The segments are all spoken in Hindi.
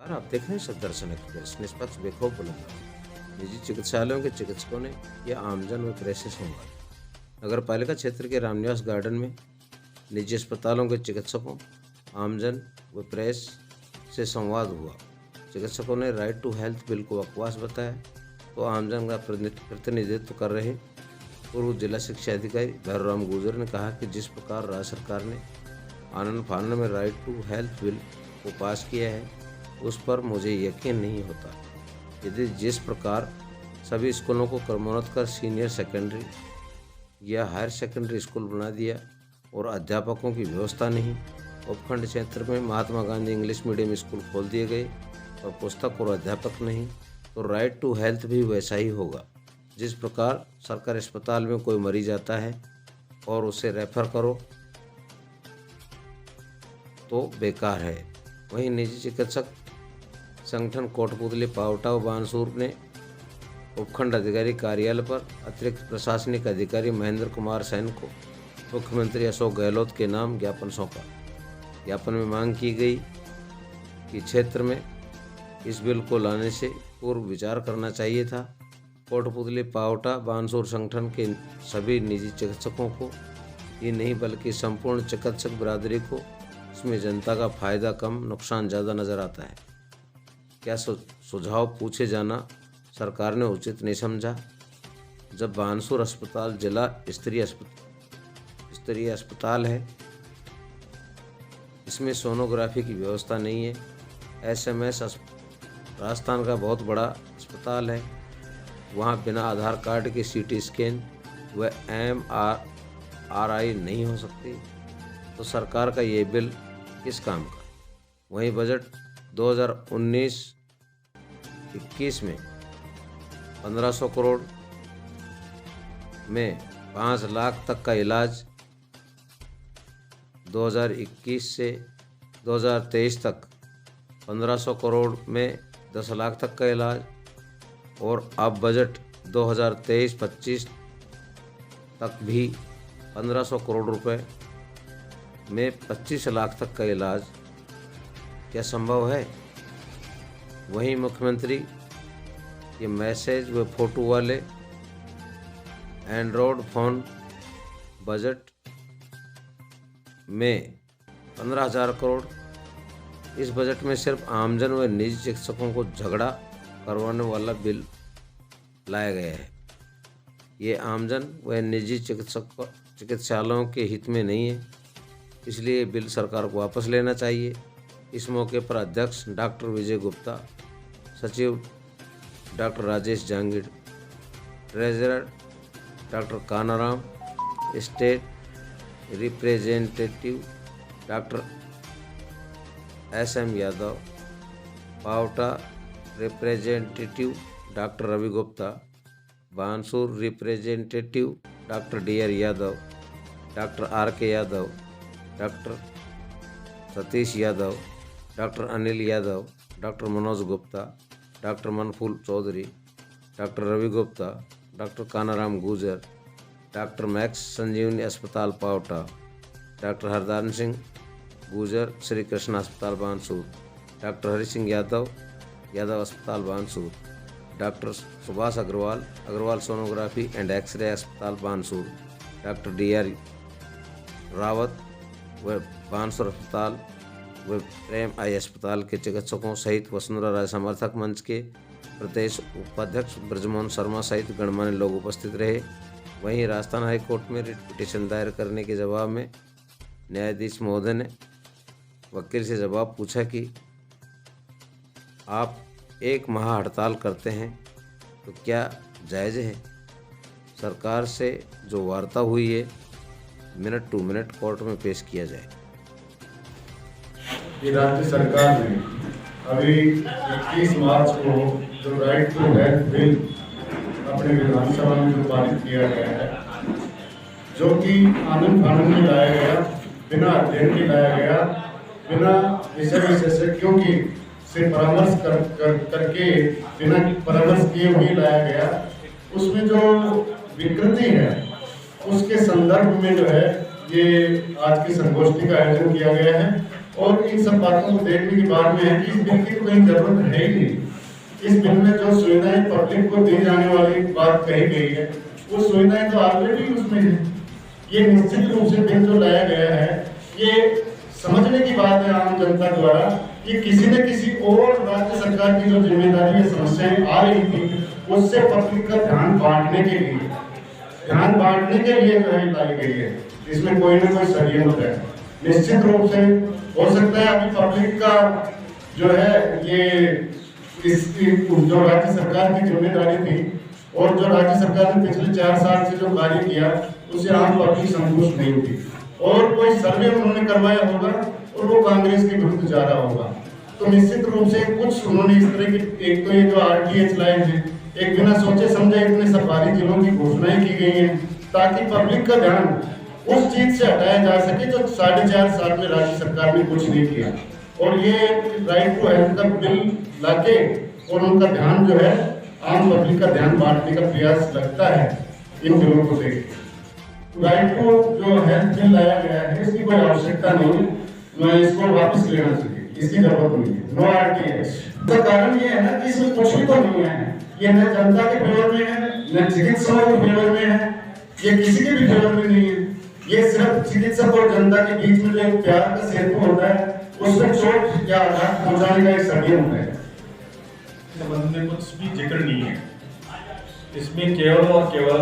आप देख रहे हैं सदर्शन एक्सप्रेस निष्पक्ष बेखौफ बुलंदशहर। निजी चिकित्सालयों के चिकित्सकों ने किया आमजन व प्रेस से संवाद। नगर पालिका क्षेत्र के रामनिवास गार्डन में निजी अस्पतालों के चिकित्सकों, आमजन व प्रेस से संवाद हुआ। चिकित्सकों ने राइट टू हेल्थ बिल को बकवास बताया तो आमजन का प्रतिनिधित्व कर रहे पूर्व जिला शिक्षा अधिकारी भैरवराम गुर्जर ने कहा कि जिस प्रकार राज्य सरकार ने आनन फानन में राइट टू हेल्थ बिल को पास किया है उस पर मुझे यकीन नहीं होता। यदि जिस प्रकार सभी स्कूलों को क्रमोन्नत कर सीनियर सेकेंडरी या हायर सेकेंडरी स्कूल बना दिया और अध्यापकों की व्यवस्था नहीं, उपखंड क्षेत्र में Mahatma Gandhi English medium school खोल दिए गए और पुस्तक और अध्यापक नहीं, तो राइट टू हेल्थ भी वैसा ही होगा। जिस प्रकार सरकारी अस्पताल में कोई मरीज आता है और उसे रेफर करो तो बेकार है। वहीं निजी चिकित्सक संगठन कोटपुतली पावटा व बानसूर ने उपखंड अधिकारी कार्यालय पर अतिरिक्त प्रशासनिक अधिकारी महेंद्र कुमार सैन को मुख्यमंत्री अशोक गहलोत के नाम ज्ञापन सौंपा। ज्ञापन में मांग की गई कि क्षेत्र में इस बिल को लाने से पूर्व विचार करना चाहिए था। कोटपुतली पावटा बानसूर संगठन के सभी निजी चिकित्सकों को ही नहीं बल्कि संपूर्ण चिकित्सक बिरादरी को इसमें जनता का फायदा कम, नुकसान ज़्यादा नजर आता है। क्या सुझाव पूछे जाना सरकार ने उचित नहीं समझा? जब बानसूर अस्पताल जिला स्तरीय अस्पताल है, इसमें सोनोग्राफी की व्यवस्था नहीं है। SMS राजस्थान का बहुत बड़ा अस्पताल है, वहाँ बिना आधार कार्ड के CT स्कैन व MRI नहीं हो सकती, तो सरकार का ये बिल किस काम का? वहीं बजट 2019-21 में 1500 करोड़ में 5 लाख तक का इलाज, 2021 से 2023 तक 1500 करोड़ में 10 लाख तक का इलाज, और अब बजट 2023-25 तक भी 1500 करोड़ रुपए में 25 लाख तक का इलाज। क्या संभव है? वहीं मुख्यमंत्री के मैसेज व फोटो वाले एंड्रॉयड फ़ोन बजट में 15,000 करोड़। इस बजट में सिर्फ आमजन व निजी चिकित्सकों को झगड़ा करवाने वाला बिल लाया गया है। ये आमजन व निजी चिकित्सालयों के हित में नहीं है, इसलिए बिल सरकार को वापस लेना चाहिए। इस मौके पर अध्यक्ष डॉक्टर विजय गुप्ता, सचिव doctor Rajesh Jangid, treasurer doctor Kanaram, state representative doctor SM Yadav, Pawta representative doctor Ravi Gupta, Bansur representative doctor DR Yadav, doctor RK Yadav, doctor Satish Yadav, doctor Anil Yadav, doctor Manoj Gupta, doctor Manphool Chaudhary, doctor Ravi Gupta, doctor Kanaram Gurjar, doctor Max Sanjeevani अस्पताल पावटा, डॉक्टर हरदान सिंह गुर्जर श्री कृष्ण अस्पताल बानसूर, डॉक्टर हरि सिंह यादव अस्पताल Bansur, doctor Subhash Agarwal sonography and x ray अस्पताल बानसूर, डॉक्टर DR रावत व बानसूर अस्पताल व प्रेम आई अस्पताल के चिकित्सकों सहित वसुंधरा राय समर्थक मंच के प्रदेश उपाध्यक्ष ब्रजमोहन शर्मा सहित गणमान्य लोग उपस्थित रहे। वहीं राजस्थान हाई कोर्ट में रिट पिटीशन दायर करने के जवाब में न्यायाधीश महोदय ने वकील से जवाब पूछा कि आप 1 माह हड़ताल करते हैं तो क्या जायज़ है? सरकार से जो वार्ता हुई है मिनट टू मिनट कोर्ट में पेश किया जाए। राज्य सरकार ने अभी 21 मार्च को जो राइट टू हेल्थ बिल अपने विधानसभा में जो पारित किया गया है, जो कि आनंद फानन में लाया गया, बिना अध्ययन के लाया गया, बिना विषय विशेषज्ञों की से परामर्श करके बिना परामर्श किए हुए लाया गया, उसमें जो विकृति है उसके संदर्भ में जो है ये आज की संगोष्ठी का आयोजन किया गया है। और इन सब बातों को देखने के बाद में है कि इस बिल की तो कहीं जरूरत है ही नहीं। इस बिल में जो सुविधाएं पब्लिक को दी जाने वाली बात कही गई है, वो सुविधाएं तो ऑलरेडी उसमें है। ये निश्चित रूप से बिल जो लाया गया है, ये समझने की बात है आम जनता द्वारा कि किसी न किसी और राज्य सरकार की जो जिम्मेदारी या समस्याएं आ रही थी, उससे पब्लिक का ध्यान बांटने के लिए जो है लाई गई है। इसमें कोई ना कोई षड्यंत्र है। निश्चित रूप से हो सकता है अभी पब्लिक का जो है ये इसकी जो राज्य सरकार की जिम्मेदारी थी और जो राज्य सरकार ने पिछले 4 साल से जो कार्य किया उससे आम पब्लिक संतुष्ट नहीं थी, और कोई सर्वे उन्होंने करवाया होगा और वो कांग्रेस के विरुद्ध जा रहा होगा। तो निश्चित रूप से कुछ उन्होंने इस तरह की, एक तो ये जो RTH लाइन है, एक बिना सोचे समझे इतने सरकारी जिलों की घोषणाएं की गई हैं ताकि पब्लिक का ध्यान उस चीज से हटाया जा सके जो 4.5 साल में राज्य सरकार ने कुछ नहीं किया। और ये राइट टू हेल्थ का बिल लाके और उनका ध्यान जो है आम पब्लिक का ध्यान बांटने का प्रयास लगता है इन बिलों को देख। राइट टू जो हेल्थ बिल लाया गया है इसकी कोई आवश्यकता नहीं, मैं इसको वापस लेना चाहिए, इसकी जरूरत नहीं है। नो RTH का कारण ये है ना कि इसमें कुछ भी तो नहीं है, ये न जनता के फेवर में है, न चिकित्सकों के फेवर में है, ये किसी के भी फेवर में नहीं है। ये सिर्फ चिकित्सक और जनता के बीच में जो प्यार का सेतु होता है उसमें चोट या आघात पहुंचाने का एक षड्यंत्र है। संबंध में कुछ भी जिक्र नहीं है। इसमें केवल और केवल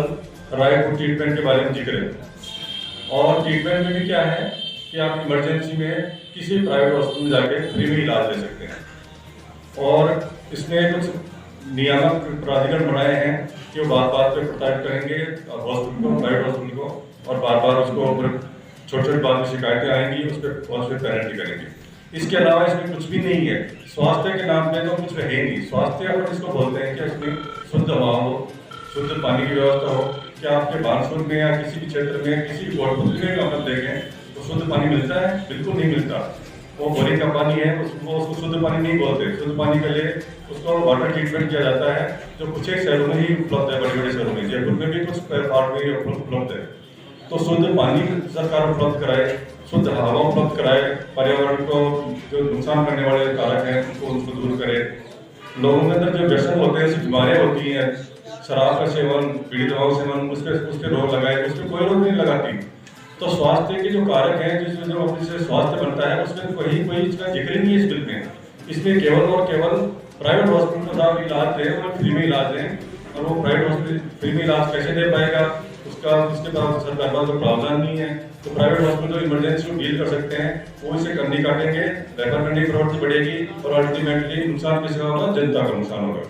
राइट टू ट्रीटमेंट के बारे में जिक्र है। और ट्रीटमेंट में भी क्या है कि आप इमरजेंसी में किसी प्राइवेट हॉस्पिटल में जाके फ्री में इलाज ले सकते हैं। और इसमें कुछ नियामक प्राधिकरण बनाए हैं कि वो बात पे प्रताड़ित करेंगे हॉस्पिटल को, प्राइवेट हॉस्पिटल को, और बार उसको छोटी बात में शिकायतें आएंगी, उस पर पेनल्टी करेंगे। इसके अलावा इसमें कुछ भी नहीं है। स्वास्थ्य के नाम पे तो कुछ है ही नहीं। स्वास्थ्य अपन इसको बोलते हैं कि इसमें शुद्ध हवा हो, शुद्ध पानी की व्यवस्था हो। क्या आपके बानसूर में या किसी भी क्षेत्र में, किसी भी कोटपुतली में अपन देखें तो शुद्ध पानी मिलता है? बिल्कुल नहीं मिलता। वो बोरिंग का पानी है, उसको शुद्ध पानी नहीं बोलते। शुद्ध पानी के लिए उसको वाटर ट्रीटमेंट किया जाता है, जो कुछ एक शहरों में ही उपलब्ध है, बड़े बड़े शहरों में। जयपुर में भी कुछ पार्ट में उपलब्ध है। तो शुद्ध पानी सरकार उपलब्ध कराए, शुद्ध हवा उपलब्ध कराए, पर्यावरण को जो नुकसान करने वाले कारक हैं उनको दूर करे। लोगों के अंदर जो व्यसन होते हैं, ऐसी बीमारियां होती हैं, शराब का सेवन, पीड़ी दवाओं सेवन, उसके रोग लगाए, उसमें कोई रोग नहीं लगाती। तो स्वास्थ्य के जो कारक हैं, जिसमें जो अपने स्वास्थ्य बनता है, उसमें कोई इसका जिक्र नहीं है इस बिल में। इसमें केवल और केवल प्राइवेट हॉस्पिटल को इलाज दें और फ्री में इलाज दें, और वो प्राइवेट हॉस्पिटल फ्री में इलाज कैसे दे पाएगा उसके बाद सरकार का कोई प्रावधान नहीं है। तो प्राइवेट हॉस्पिटल इमरजेंसी को डील कर सकते हैं, वो इसे करनी काटेंगे, रेफर करने की प्रवृत्ति बढ़ेगी और अल्टीमेटली नुकसान किसका होगा? जनता का नुकसान होगा।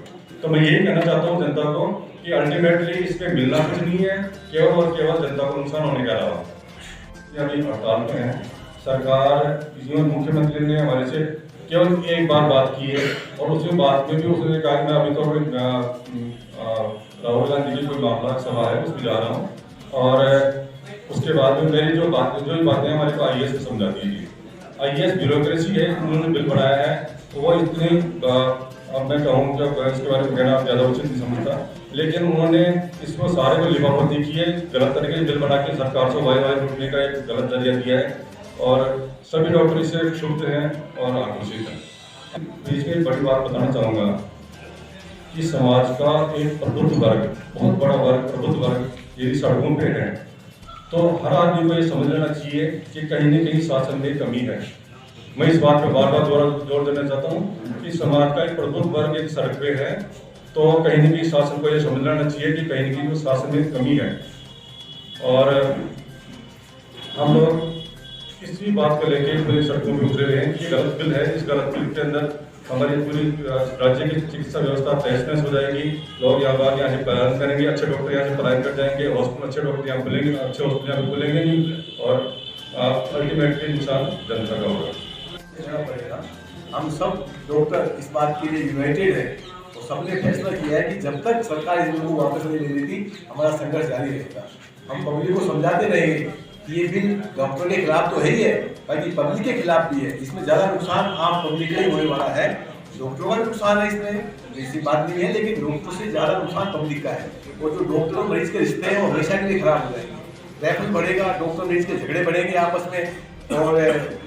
तो मैं यही कहना चाहता हूँ जनता को कि अल्टीमेटली इसमें मिलना कुछ नहीं है, केवल और केवल जनता को नुकसान होने का अलावा। अभी हड़ताल में है सरकार, मुख्यमंत्री ने हमारे से केवल एक बार बात की है, और उसी बात में भी उसने कहा कि मैं अभी तो राहुल गांधी की कोई मामला सभा है उसमें जा रहा हूँ, और उसके बाद में मेरी जो बातें हमारे को IAS से समझा दीजिए। IAS ब्यूरोक्रेसी है, उन्होंने बिल बनाया है, वो इतनी अब मैं कहूँ जब इसके बारे में कहना ज़्यादा उचित नहीं समझता, लेकिन उन्होंने इसको सारे को लिफाफर्जी की है, गलत तरीके से बिल बना के सरकार से वाई लूटने का एक गलत जरिया दिया है, और सभी डॉक्टर इससे क्षुब्ध हैं और आक्रोशित हैं। बीच में एक बड़ी बात बताना चाहूँगा कि समाज का एक प्रबुद्ध वर्ग, बहुत बड़ा वर्ग, प्रबुद्ध वर्ग यदि सड़कों पे है तो हर आदमी को ये समझ लेना चाहिए कि कहीं न कहीं शासन में कमी है। मैं इस बात पर बार बार जोर देना चाहता हूँ कि समाज का एक प्रबुद्ध वर्ग एक सड़क पे है, तो कहीं न कहीं शासन को ये समझ लेना चाहिए कि कहीं न कहीं शासन में कमी है। और हम लोग किसी बात को लेकर पूरी सड़कों पर उतरे हुए हैं कि गलत बिल है। इस गलत बिल के अंदर हमारी पूरी राज्य की चिकित्सा व्यवस्था तहस हो जाएगी। लोग यहाँ से पलायन करेंगे, अच्छे डॉक्टर यहाँ से पलायन कर जाएंगे, हॉस्पिटल अच्छे डॉक्टर यहाँ खुलेंगे, अच्छे हॉस्पिटल यहाँ खुलेंगे नहीं, और अल्टीमेटली नुकसान जनता का होगा। पड़ेगा। हम सब डॉक्टर इस बात के लिए यूनाइटेड है, तो सबने फैसला किया है कि जब तक सरकार इस बिल को वापस नहीं ले लेती हमारा संघर्ष जारी रहेगा। हम पब्लिक को समझाते रहेंगे कि ये बिल डॉक्टरों के खिलाफ तो है ही है, बाकी पब्लिक के खिलाफ भी है। इसमें ज़्यादा नुकसान आम पब्लिक का ही होने वाला है। डॉक्टरों का नुकसान है, इसमें ऐसी बात नहीं है, लेकिन डॉक्टरों से ज़्यादा नुकसान पब्लिक का है। और जो डॉक्टर और मरीज के रिश्ते हैं वो हमेशा के लिए खराब हो जाएंगे। रेफर बढ़ेगा, डॉक्टर मरीज के झगड़े बढ़ेंगे आपस में, और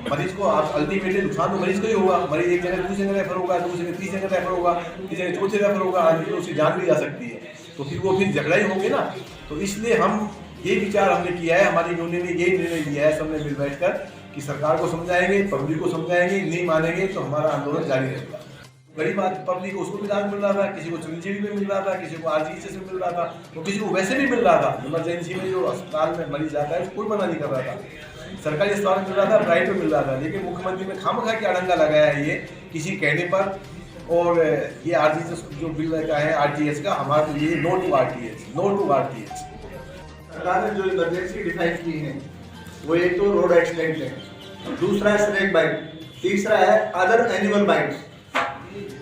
मरीज को अल्टीमेटली नुकसान तो मरीज को ही होगा। मरीज एक जगह दूसरी जगह रेफर होगा, दूसरी जगह तीसरी जगह रेफर होगा, तीसरी जगह चौथी रेफर होगा, आदमी तो उसकी जान भी जा सकती है। तो फिर वो फिर झगड़ा ही होंगे ना। तो इसलिए हम ये विचार हमने किया है, हमारी यूनियन ने यही निर्णय लिया है सबने मिल बैठ कर कि सरकार को समझाएंगे, पब्लिक को समझाएंगे, नहीं मानेंगे तो हमारा आंदोलन जारी रहेगा। गरीब पब्लिक को उसको भी इलाज मिल रहा था, किसी को चिरंजीवी में मिल रहा था, किसी को आरजीएचएस में मिल रहा था, तो किसी को वैसे भी मिल रहा था। इमरजेंसी में जो अस्पताल में मरीज जाता है कोई मना नहीं कर रहा था, सरकारी अस्पताल में मिल रहा था, प्राइवेट में मिल रहा था। लेकिन मुख्यमंत्री ने खामखा के अड़ंगा लगाया है ये किसी कहने पर। और ये आरजीएचएस जो बिल का है आरटीएच का, हमारा तो ये no to RTH, no to RTH. सरकार ने जो इमरजेंसी डिफाइन की है वो एक तो रोड एक्सीडेंट है, दूसरा है स्नेक बाइट, तीसरा है अदर एनिमल बाइट्स।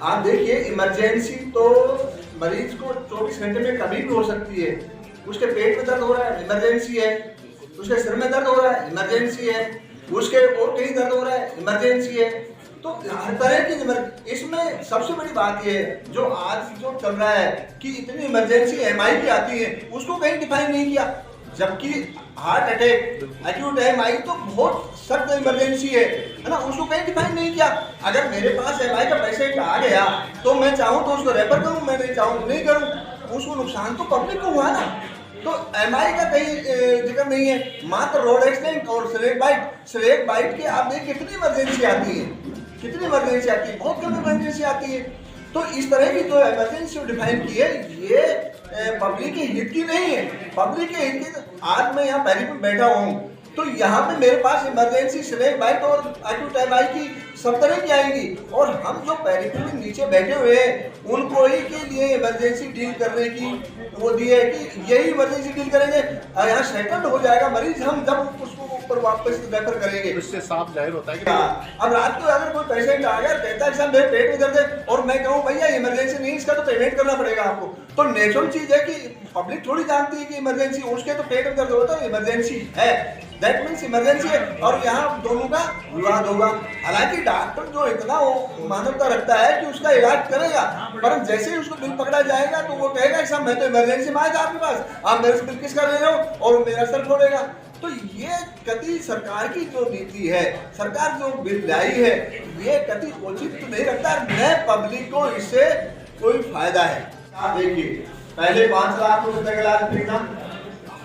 आप देखिए इमरजेंसी तो मरीज को 24 घंटे में कभी भी हो सकती है। उसके पेट में दर्द हो रहा है, इमरजेंसी है। उसके सिर में दर्द हो रहा है, इमरजेंसी है। उसके और कहीं दर्द हो रहा है, इमरजेंसी है। तो हर तरह की इसमें सबसे बड़ी बात यह है जो आज जो चल रहा है कि इतनी इमरजेंसी एमआई की आती है, उसको कहीं डिफाइन नहीं किया। जबकि हार्ट अटैक, एक्यूट एमआई तो बहुत सख्त इमरजेंसी है ना, उसको कहीं डिफाइन नहीं किया। अगर मेरे पास एमआई का पेशेंट आ गया तो मैं चाहूँ तो उसको रेफर करूँ, मैं नहीं चाहूँ नहीं करूँ, उसको नुकसान तो पब्लिक को हुआ ना। तो एमआई का कहीं जिक्र नहीं है, मात्र रोड एक्सीडेंट और स्नेक बाइट के आप देखिए कितनी इमरजेंसी आती है, कितनी इमरजेंसी आती है, बहुत कम इमरजेंसी आती है। तो इस तरह की जो इमरजेंसी डिफाइन की है ये पब्लिक के हित की नहीं है, पब्लिक के हित की। आज मैं यहाँ पहले पे बैठा हूँ तो यहाँ पे मेरे पास इमरजेंसी स्नेक बाइट और एक्यूट एमआई की सब तरह की आएंगी, और हम जो पेरिफेरी में नीचे बैठे हुए हैं उनको ही के लिए इमरजेंसी डील करने की वो दी है कि यही इमरजेंसी डील करेंगे, यहाँ सेटल्ड हो जाएगा मरीज, हम जब उसको ऊपर वापस रेफर करेंगे। इससे साफ जाहिर होता है कि अब रात को अगर कोई पेशेंट आ गया कहता है मेरे पेट में दर्द है और मैं कहूँ भैया इमरजेंसी नहीं, इसका तो पेमेंट करना पड़ेगा आपको, तो नेचुरल चीज है कि पब्लिक थोड़ी जानती है कि इमरजेंसी, उसके तो पेट में दर्द होता है इमरजेंसी है, दैट मीन्स इमरजेंसी है। और यहाँ दोनों का विवाद होगा। हालांकि डॉक्टर जो इतना मानवता रखता है कि उसका इलाज करेगा, पर जैसे ही उसको बिल पकड़ा जाएगा तो वो कहेगा कि साहब मैं तो इमरजेंसी में आया था आपके पास, आप मेरे से बिल किस कर रहे हो और मेरा सर फोड़ेगा। तो ये कति सरकार की जो नीति है, सरकार जो बिल लाई है, ये कति उचित तो नहीं रखता, न पब्लिक को इससे कोई फायदा है। आप देखिए पहले 5 लाख रुपए तक इलाज फ्री था,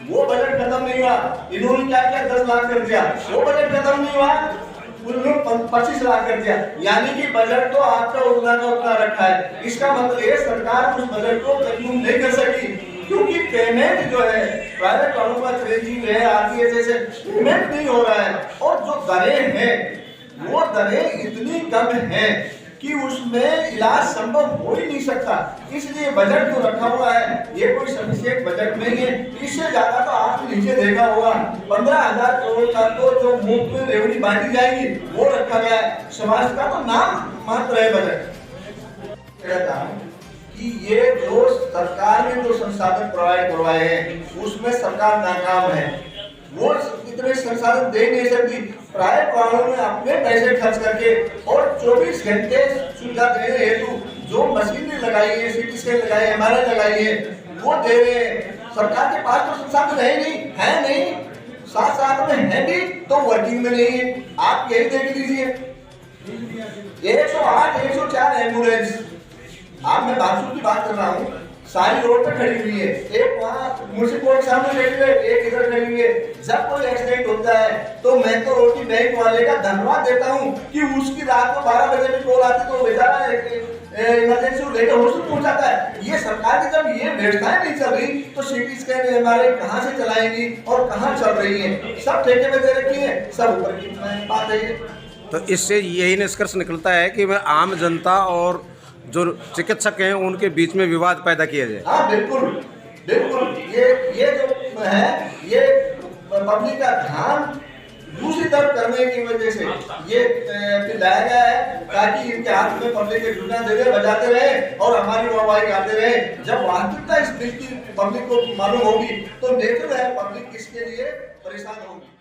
वो बजट खत्म नहीं हुआ, इन्होंने क्या किया 10 लाख कर दिया, वो बजट खत्म नहीं हुआ, उन्होंने 25 लाख कर दिया, यानी कि बजट तो आपका उतना का उतना रखा है। इसका मतलब ये सरकार उस बजट को कंज्यूम नहीं कर सकी, क्योंकि पेमेंट जो है प्राइवेट वालों का चिरंजीवी है, आरटीएच से पेमेंट नहीं हो रहा है, और जो दरें हैं वो दरें इतनी कम है कि उसमें इलाज संभव हो ही नहीं सकता। इसलिए बजट जो रखा हुआ है ये कोई सफिशिएंट बजट नहीं है। इससे ज्यादा तो आपने नीचे देखा होगा 15,000 करोड़ का तो जो मुफ्त में रेवड़ी बांटी जाएगी वो रखा गया है। समाज का तो नाम मात्र है बजट। कहता हूँ कि ये जो सरकार ने जो संसाधन प्रोवाइड करवाए हैं उसमें सरकार नाकाम है, वो इतने संसाधन दे नहीं सकती। प्राइवेट वालों ने अपने पैसे खर्च करके और 24 घंटे सुविधा देने हेतु जो मशीनरी लगाई है, सीटी स्कैन लगाई है, एमआरआई लगाई है, वो दे रहे हैं। सरकार के पास तो संसाधन है नहीं, साथ में है भी तो वर्किंग में नहीं है। आप यही देख लीजिए 108, 104 एम्बुलेंस, आप मैं बाथरूम की बात कर रहा हूँ, सारी रोड पे खड़ी हुई है, एक वहाँ म्युनिसिपल के सामने खड़ी हुई है, एक इधर खड़ी हुई है। जब कोई एक्सीडेंट होता है तो मैं तो रोटी बैंक वाले का धन्यवाद देता हूँ कि उसकी रात को 12 बजे में कॉल आती तो बेचारा इमरजेंसी लेकर हॉस्पिटल पहुंचाता है। ये सरकार की जब ये व्यवस्थाएं नहीं चल रही तो सीटी स्कैन एमआरआई कहाँ से चलाएंगी और कहाँ चल रही है, सब ठेके में दे रखी है, सब ऊपर की बात है। तो इससे यही निष्कर्ष निकलता है कि वह आम जनता और जो चिकित्सक हैं उनके बीच में विवाद पैदा किया जाए। हाँ बिल्कुल बिल्कुल, ये जो है ये पब्लिक का ध्यान दूसरी तरफ करने की वजह से ये लाया गया है ताकि इनके हाथ में पब्लिक के झूठा दे रहे, बजाते रहे और हमारी वाहवाही गाते रहे। जब वास्तविकता इस बिल की पब्लिक को मालूम होगी तो नेचुरल है पब्लिक इसके लिए परेशान होगी।